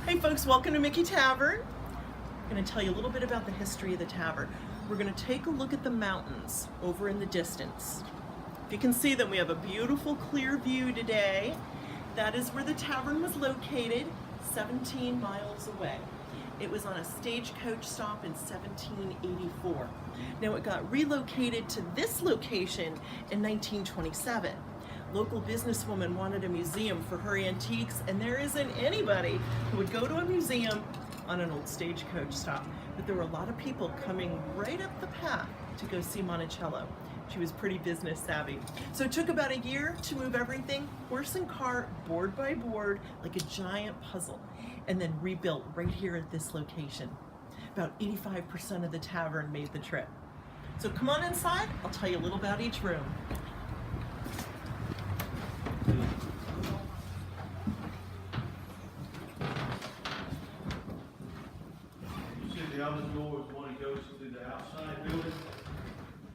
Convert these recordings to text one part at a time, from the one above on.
Hey folks, welcome to Michie Tavern. I'm going to tell you a little bit about the history of the tavern. We're going to take a look at the mountains over in the distance. If you can see them, we have a beautiful clear view today. That is where the tavern was located, 17 miles away. It was on a stagecoach stop in 1784. Now it got relocated to this location in 1927. Local businesswoman wanted a museum for her antiques, and there isn't anybody who would go to a museum on an old stagecoach stop. But there were a lot of people coming right up the path to go see Monticello. She was pretty business savvy. So it took about a year to move everything, horse and cart, board by board, like a giant puzzle, and then rebuilt right here at this location. About 85% of the tavern made the trip. So come on inside, I'll tell you a little about each room. The other door is one that goes to the outside building.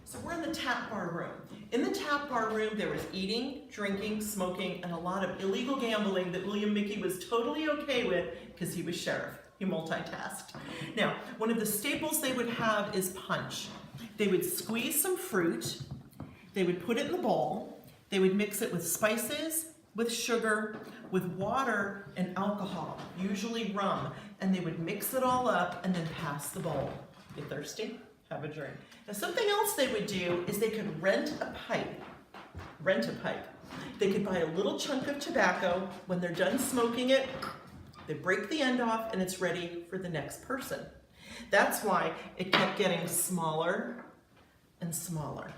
So we're in the tap bar room. In the tap bar room, there was eating, drinking, smoking, and a lot of illegal gambling that William Michie was totally okay with because he was sheriff. He multitasked. Now, one of the staples they would have is punch. They would squeeze some fruit, they would put it in the bowl, they would mix it with spices, with sugar, with water and alcohol, usually rum, and they would mix it all up and then pass the bowl. You thirsty? Have a drink. Now something else they would do is they could rent a pipe. They could buy a little chunk of tobacco. When they're done smoking it, they break the end off and it's ready for the next person. That's why it kept getting smaller and smaller.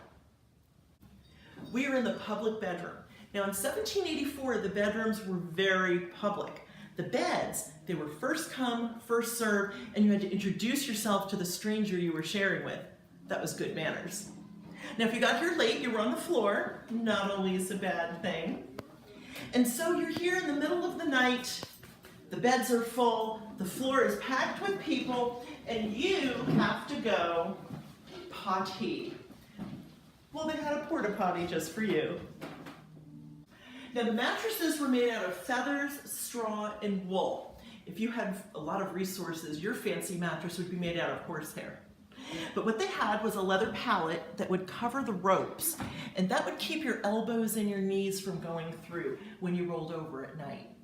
We are in the public bedroom. Now in 1784, the bedrooms were very public. The beds, they were first come, first served, and you had to introduce yourself to the stranger you were sharing with. That was good manners. Now if you got here late, you were on the floor. Not always a bad thing. And so you're here in the middle of the night, the beds are full, the floor is packed with people, and you have to go potty. Well, they had a porta potty just for you. Now the mattresses were made out of feathers, straw, and wool. If you had a lot of resources, your fancy mattress would be made out of horsehair. But what they had was a leather pallet that would cover the ropes, and that would keep your elbows and your knees from going through when you rolled over at night.